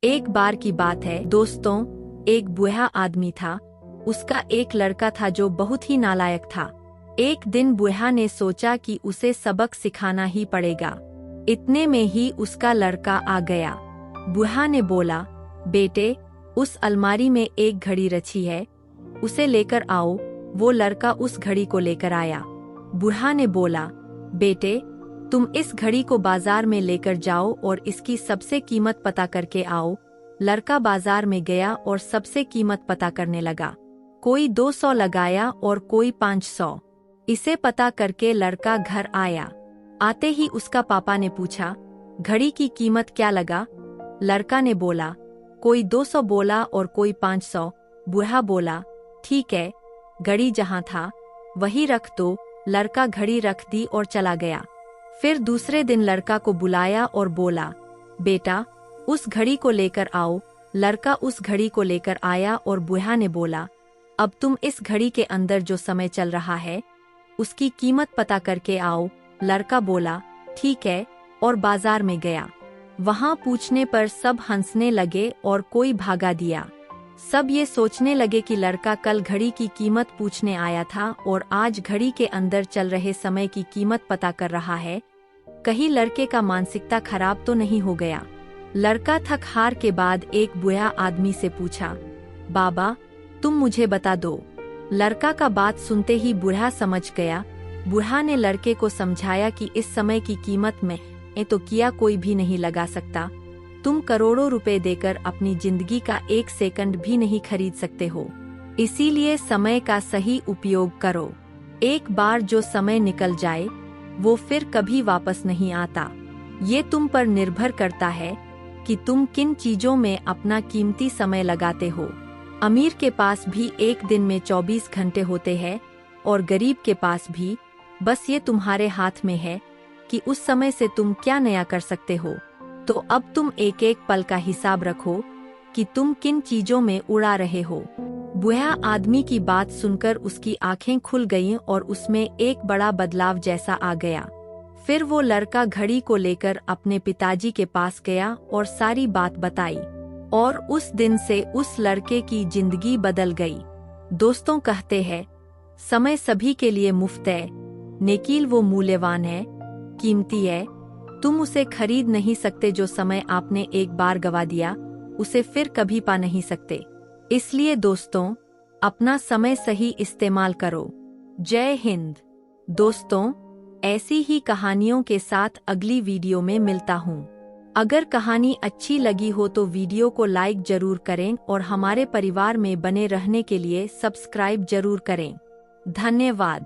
एक बार की बात है दोस्तों, एक बूढ़ा आदमी था। उसका एक लड़का था जो बहुत ही नालायक था। एक दिन बूढ़ा ने सोचा कि उसे सबक सिखाना ही पड़ेगा। इतने में ही उसका लड़का आ गया। बूढ़ा ने बोला, बेटे, उस अलमारी में एक घड़ी रखी है, उसे लेकर आओ। वो लड़का उस घड़ी को लेकर आया। बूढ़ा ने बोला, बेटे, तुम इस घड़ी को बाजार में लेकर जाओ और इसकी सबसे कीमत पता करके आओ। लड़का बाजार में गया और सबसे कीमत पता करने लगा। कोई 200 लगाया और कोई 500। इसे पता करके लड़का घर आया। आते ही उसका पापा ने पूछा, घड़ी की कीमत क्या लगा? लड़का ने बोला, कोई 200 बोला और कोई 500। बूढ़ा बोला, ठीक है, घड़ी जहां था वही रख दो। लड़का घड़ी रख दी और चला गया। फिर दूसरे दिन लड़का को बुलाया और बोला, बेटा, उस घड़ी को लेकर आओ। लड़का उस घड़ी को लेकर आया और बूढ़ा ने बोला, अब तुम इस घड़ी के अंदर जो समय चल रहा है उसकी कीमत पता करके आओ। लड़का बोला, ठीक है, और बाजार में गया। वहां पूछने पर सब हंसने लगे और कोई भागा दिया। सब ये सोचने लगे कि लड़का कल घड़ी की कीमत पूछने आया था और आज घड़ी के अंदर चल रहे समय की कीमत पता कर रहा है। कहीं लड़के का मानसिकता खराब तो नहीं हो गया। लड़का थक हार के बाद एक बूढ़ा आदमी से पूछा, बाबा, तुम मुझे बता दो। लड़का का बात सुनते ही बूढ़ा समझ गया। बूढ़ा ने लड़के को समझाया कि इस समय की कीमत में तो किया कोई भी नहीं लगा सकता। तुम करोड़ों रुपए देकर अपनी जिंदगी का एक सेकंड भी नहीं खरीद सकते हो। इसीलिए समय का सही उपयोग करो। एक बार जो समय निकल जाए वो फिर कभी वापस नहीं आता। ये तुम पर निर्भर करता है कि तुम किन चीजों में अपना कीमती समय लगाते हो। अमीर के पास भी एक दिन में 24 घंटे होते हैं और गरीब के पास भी। बस ये तुम्हारे हाथ में है कि उस समय से तुम क्या नया कर सकते हो। तो अब तुम एक एक पल का हिसाब रखो कि तुम किन चीजों में उड़ा रहे हो। बूढ़ा आदमी की बात सुनकर उसकी आंखें खुल गईं और उसमें एक बड़ा बदलाव जैसा आ गया। फिर वो लड़का घड़ी को लेकर अपने पिताजी के पास गया और सारी बात बताई, और उस दिन से उस लड़के की जिंदगी बदल गई। दोस्तों कहते हैं, समय सभी के लिए मुफ्त है, लेकिन वो मूल्यवान है, कीमती है। तुम उसे खरीद नहीं सकते। जो समय आपने एक बार गवा दिया उसे फिर कभी पा नहीं सकते। इसलिए दोस्तों, अपना समय सही इस्तेमाल करो। जय हिंद। दोस्तों, ऐसी ही कहानियों के साथ अगली वीडियो में मिलता हूँ। अगर कहानी अच्छी लगी हो तो वीडियो को लाइक जरूर करें और हमारे परिवार में बने रहने के लिए सब्सक्राइब जरूर करें। धन्यवाद।